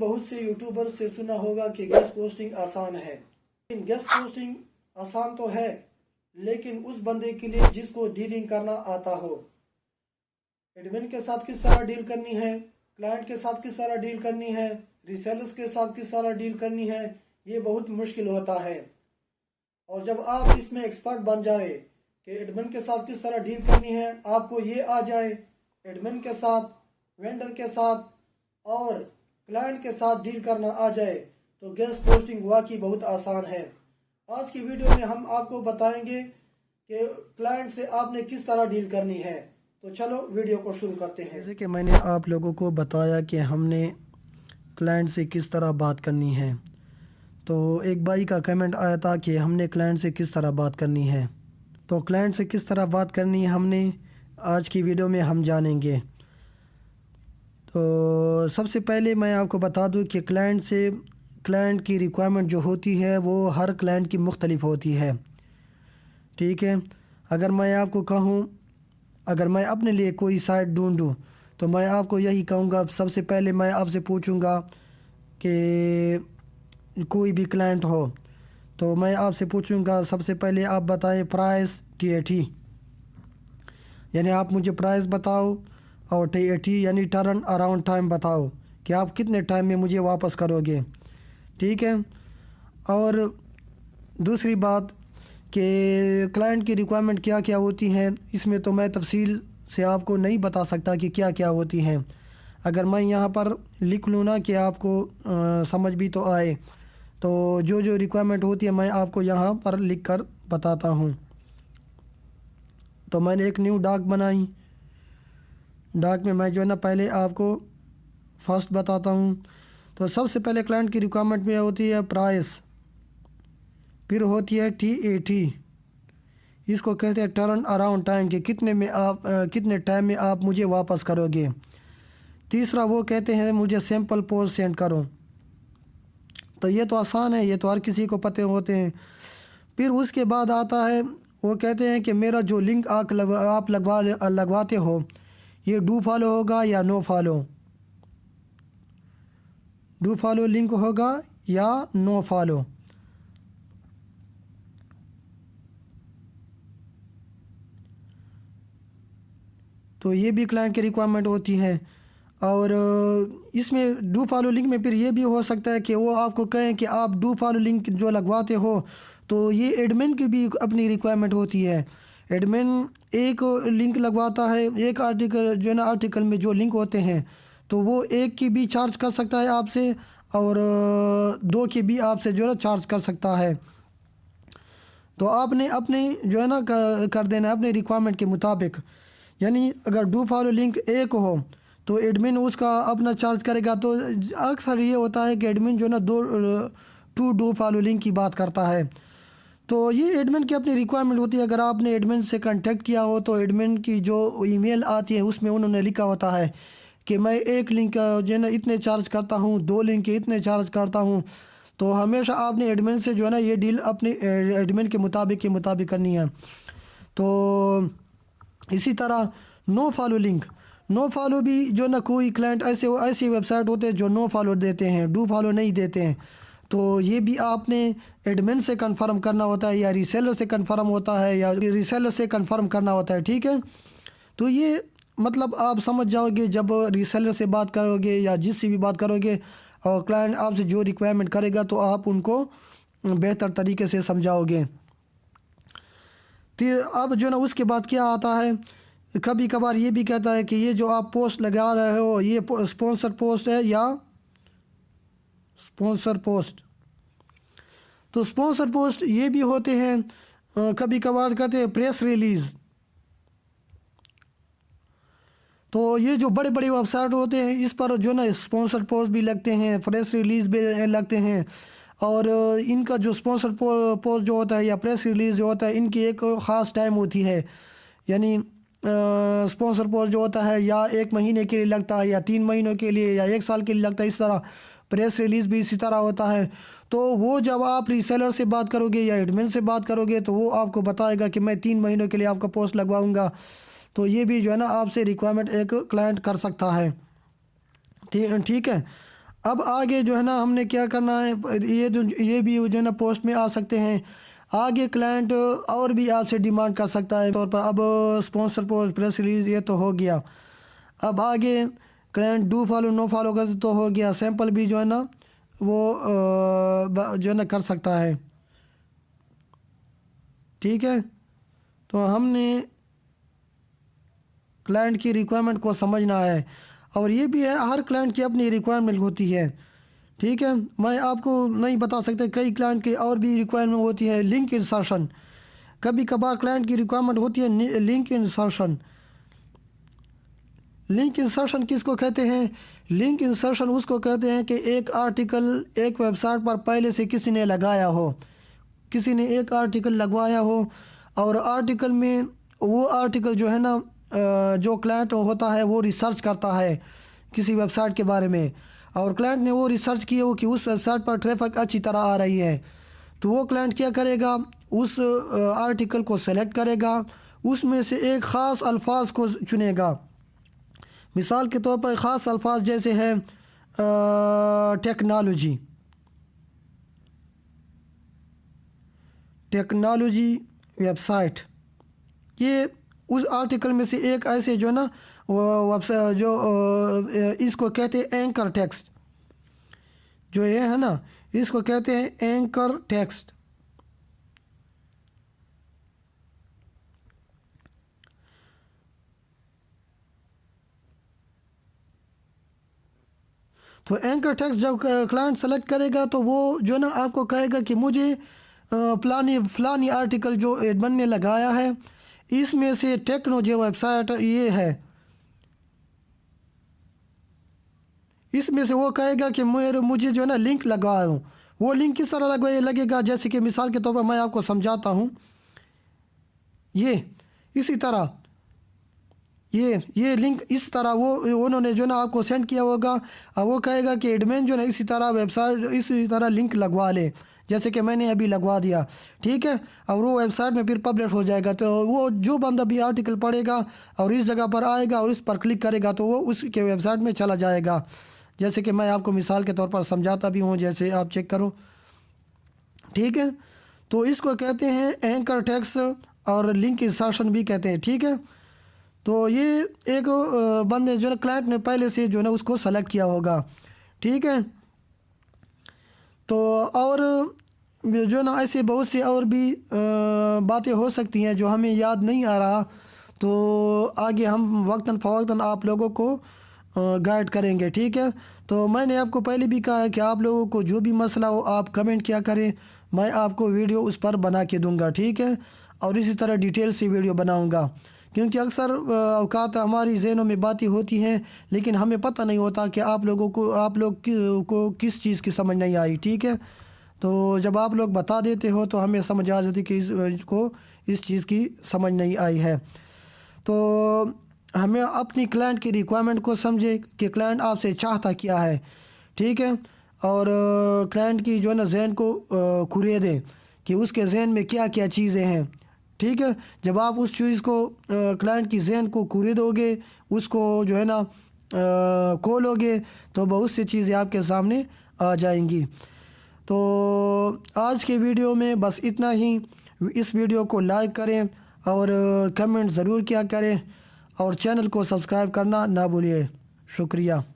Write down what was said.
बहुत से यूट्यूबर से सुना होगा कि गेस्ट पोस्टिंग आसान है, लेकिन गेस्ट पोस्टिंग आसान तो है, लेकिन उस बंदे के लिए जिसको डीलिंग करना आता हो। एडमिन के साथ किस तरह डील करनी है, क्लाइंट के साथ किस तरह डील करनी है, रीसेलर्स के साथ किस तरह डील करनी है, ये बहुत मुश्किल होता है। और जब आप इसमें एक्सपर्ट बन जाए कि एडमिन के साथ किस तरह डील करनी है, आपको ये आ जाए एडमिन के साथ, वेंडर के साथ और क्लाइंट के साथ डील करना आ जाए, तो गेस्ट पोस्टिंग वाकई बहुत आसान है। आज की वीडियो में हम आपको बताएंगे कि क्लाइंट से आपने किस तरह डील करनी है। तो चलो वीडियो को शुरू करते हैं। जैसे कि मैंने आप लोगों को बताया कि हमने क्लाइंट से किस तरह बात करनी है, तो एक भाई का कमेंट आया था कि हमने क्लाइंट से किस तरह बात करनी है। तो क्लाइंट से किस तरह बात करनी है हमने आज की वीडियो में हम जानेंगे। तो सबसे पहले मैं आपको बता दूं कि क्लाइंट की रिक्वायरमेंट जो होती है वो हर क्लाइंट की मुख्तलिफ होती है, ठीक है। अगर मैं आपको कहूं, अगर मैं अपने लिए कोई साइट ढूंढूं तो मैं आपको यही कहूँगा, सबसे पहले मैं आपसे पूछूंगा कि कोई भी क्लाइंट हो तो मैं आपसे पूछूंगा सबसे पहले आप बताएं प्राइस TAT, यानी आप मुझे प्राइस बताओ, और TAT यानी टर्न अराउंड टाइम बताओ कि आप कितने टाइम में मुझे वापस करोगे, ठीक है। और दूसरी बात कि क्लाइंट की रिक्वायरमेंट क्या क्या होती हैं, इसमें तो मैं तफसील से आपको नहीं बता सकता कि क्या क्या होती हैं। अगर मैं यहाँ पर लिख लूँ ना कि आपको समझ भी तो आए, तो जो जो रिक्वायरमेंट होती है मैं आपको यहाँ पर लिख कर बताता हूँ। तो मैंने एक न्यू डॉक बनाई, डॉक में मैं जो है ना पहले आपको फर्स्ट बताता हूँ। तो सबसे पहले क्लाइंट की रिक्वायरमेंट में होती है प्राइस, फिर होती है TAT, इसको कहते हैं टर्न अराउंड टाइम कि कितने टाइम में आप मुझे वापस करोगे। तीसरा वो कहते हैं मुझे सैम्पल पोस्ट सेंड करो, तो ये तो आसान है, ये तो हर किसी को पते होते हैं। फिर उसके बाद आता है वो कहते हैं कि मेरा जो लिंक आप लगवाते हो ये डू फॉलो होगा या no follow, do follow link होगा या नो फॉलो। तो ये भी क्लाइंट की रिक्वायरमेंट होती है। और इसमें डू फॉलो लिंक में फिर ये भी हो सकता है कि वो आपको कहें कि आप डू फॉलो लिंक जो लगवाते हो, तो ये एडमिन की भी अपनी रिक्वायरमेंट होती है। एडमिन एक लिंक लगवाता है, एक आर्टिकल जो है ना आर्टिकल में जो लिंक होते हैं, तो वो एक की भी चार्ज कर सकता है आपसे और दो की भी आपसे जो है ना चार्ज कर सकता है। तो आपने अपने जो है ना कर देना अपने रिक्वायरमेंट के मुताबिक। यानी अगर डू फॉलो लिंक एक हो तो एडमिन उसका अपना चार्ज करेगा। तो अक्सर ये होता है कि एडमिन जो है ना टू डू फॉलो लिंक की बात करता है। तो ये एडमिन की अपनी रिक्वायरमेंट होती है। अगर आपने एडमिन से कांटेक्ट किया हो तो एडमिन की जो ईमेल आती है उसमें उन्होंने लिखा होता है कि मैं एक लिंक जो है ना इतने चार्ज करता हूँ, दो लिंक के इतने चार्ज करता हूँ। तो हमेशा आपने एडमिन से जो है ना ये डील अपने एडमिन के मुताबिक करनी है। तो इसी तरह no follow link, no follow भी जो ना कोई क्लाइंट ऐसी वेबसाइट होते हैं जो नो फॉलो देते हैं, डू फॉलो नहीं देते हैं। तो ये भी आपने एडमिन से कंफर्म करना होता है या रीसेलर से कंफर्म होता है या रीसेलर से कंफर्म करना होता है, ठीक है। तो ये मतलब आप समझ जाओगे जब रीसेलर से बात करोगे या जिससे भी बात करोगे और क्लाइंट आपसे जो रिक्वायरमेंट करेगा तो आप उनको बेहतर तरीके से समझाओगे। तो अब जो ना उसके बाद क्या आता है, कभी कभार ये भी कहता है कि ये जो आप पोस्ट लगा रहे हो ये स्पॉन्सर पोस्ट है या स्पॉन्सर पोस्ट। तो स्पॉन्सर पोस्ट ये भी होते हैं, कभी कभार कहते हैं प्रेस रिलीज़। तो ये जो बड़े बड़े वेबसाइट होते हैं इस पर जो ना स्पॉन्सर पोस्ट भी लगते हैं, प्रेस रिलीज़ भी लगते हैं। और इनका जो स्पॉन्सर पोस्ट जो होता है या प्रेस रिलीज़ जो होता है इनकी एक ख़ास टाइम होती है। यानी स्पॉन्सर पोस्ट जो होता है या 1 महीने के लिए लगता है या 3 महीनों के लिए या 1 साल के लिए लगता है। इस तरह प्रेस रिलीज़ भी इसी तरह होता है। तो वो जब आप रीसेलर से बात करोगे या एडमिन से बात करोगे तो वो आपको बताएगा कि मैं 3 महीनों के लिए आपका पोस्ट लगवाऊंगा। तो ये भी जो है ना आपसे रिक्वायरमेंट एक क्लाइंट कर सकता है, ठीक है। اب آگے جو ہے نا ہم نے کیا کرنا ہے، یہ بھی جو ہے نا پوسٹ میں آ سکتے ہیں۔ آگے کلائنٹ اور بھی آپ سے ڈیمانڈ کر سکتا ہے طور پر، اب اسپانسر پوسٹ، پریس ریلیز یہ تو ہو گیا۔ اب آگے client do follow no follow کا تو ہو گیا، سیمپل بھی جو ہے نا وہ جو ہے نا کر سکتا ہے، ٹھیک ہے۔ تو ہم نے کلائنٹ کی ریکوائرمنٹ کو سمجھنا ہے، اور یہ بھی ہے ہر کلائنٹ کی اپنی ریکوائرمنٹ ہوتی ہے، ٹھیک ہے۔ میں آپ کو نہیں بتا سکتا، کئی کلائنٹ کی اور بھی ریکوائرمنٹ ہوتی ہے۔ لنک انسرشن، کبھی کبھار کلائنٹ کی ریکوائرمنٹ ہوتی ہے لنک انسرشن۔ لنک انسرشن کس کو کہتے ہیں؟ لنک انسرشن اس کو کہتے ہیں کہ ایک آرٹیکل ایک ویب سائٹ پر پہلے سے کسی نے لگایا ہو، کسی نے ایک آرٹیکل لگوایا ہو، اور آرٹیکل میں وہ آرٹیکل جو ہے نا جو کلائنٹ ہوتا ہے وہ ریسرچ کرتا ہے کسی ویب سائٹ کے بارے میں، اور کلائنٹ نے وہ ریسرچ کی ہو کہ اس ویب سائٹ پر ٹریفک اچھی طرح آ رہی ہے، تو وہ کلائنٹ کیا کرے گا، اس آرٹیکل کو سلیکٹ کرے گا، اس میں سے ایک خاص الفاظ کو چنے گا۔ مثال کے طور پر خاص الفاظ جیسے ہے ٹیکنالوجی ویب سائٹ، یہ اس آرٹیکل میں سے ایک ایسے جو نا ویب سائٹ جو اس کو کہتے ہیں اینکر ٹیکسٹ، جو یہ ہے نا اس کو کہتے ہیں اینکر ٹیکسٹ۔ تو اینکر ٹیکسٹ جب کلائنٹ سلیکٹ کرے گا تو وہ جو نا آپ کو کہے گا کہ مجھے فلانی آرٹیکل جو ایڈمن نے لگایا ہے اس میں سے ٹیکنالوجی ویب سائٹ یہ ہے، اس میں سے وہ کہے گا کہ مجھے جو ہے نا لنک لگواؤ۔ وہ لنک کس طرح لگے گا، جیسے کہ مثال کے طور پر میں آپ کو سمجھاتا ہوں، یہ اسی طرح یہ لنک اس طرح وہ انہوں نے جو نا آپ کو سینڈ کیا ہوگا، اور وہ کہے گا کہ ایڈمن جو نا اسی طرح ویب سائٹ اسی طرح لنک لگوا لے، جیسے کہ میں نے ابھی لگوا دیا، ٹھیک ہے، اور وہ ویب سائٹ میں پھر پبلش ہو جائے گا۔ تو وہ جو بندہ بھی آرٹیکل پڑھے گا اور اس جگہ پر آئے گا اور اس پر کلک کرے گا تو وہ اس کے ویب سائٹ میں چلا جائے گا، جیسے کہ میں آپ کو مثال کے طور پر سمجھاتا بھی ہوں، جیسے آپ چیک کرو، ٹھیک ہے۔ تو اس کو کہتے ہیں اینکر ٹیکسٹ اور لنک انسرشن بھی کہتے ہیں، ٹھیک ہے۔ تو یہ ایک بندے جو ہے کلائنٹ نے پہلے سے جو ہے نا اس کو سلیکٹ کیا ہوگا، ٹھیک ہے۔ تو اور جو ہے نا ایسے بہت سی اور بھی باتیں ہو سکتی ہیں جو ہمیں یاد نہیں آ رہا، تو آگے ہم وقتاً فوقتاً آپ لوگوں کو گائیڈ کریں گے، ٹھیک ہے۔ تو میں نے آپ کو پہلے بھی کہا ہے کہ آپ لوگوں کو جو بھی مسئلہ ہو آپ کمنٹ کیا کریں، میں آپ کو ویڈیو اس پر بنا کے دوں گا، ٹھیک ہے، اور اسی طرح ڈیٹیل سے ویڈیو بناؤں گا، کیونکہ اکثر اوقات ہماری ذہنوں میں باتیں ہوتی ہیں لیکن ہمیں پتہ نہیں ہوتا کہ آپ لوگ کو کس چیز کی سمجھ نہیں آئی، ٹھیک ہے۔ تو جب آپ لوگ بتا دیتے ہو تو ہمیں سمجھ آ جاتی کہ اس چیز کی سمجھ نہیں آئی ہے۔ تو ہمیں اپنی کلائنٹ کی ریکوائرمنٹ کو سمجھے کہ کلائنٹ آپ سے چاہتا کیا ہے، ٹھیک ہے، اور کلائنٹ کی جو ہے نا ذہن کو کھرے دیں کہ اس کے ذہن میں کیا کیا چیزیں ہیں، ٹھیک ہے۔ جب آپ اس چیز کو کلائنٹ کی ذہن کو کھرے دو گے، اس کو جو ہے نا کھولو گے تو بہت سی چیزیں آپ کے سامنے آ جائیں گی۔ تو آج کے ویڈیو میں بس اتنا ہی۔ اس ویڈیو کو لائک کریں اور کمنٹ ضرور کیا کریں، اور چینل کو سبسکرائب کرنا نہ بھولیے۔ شکریہ۔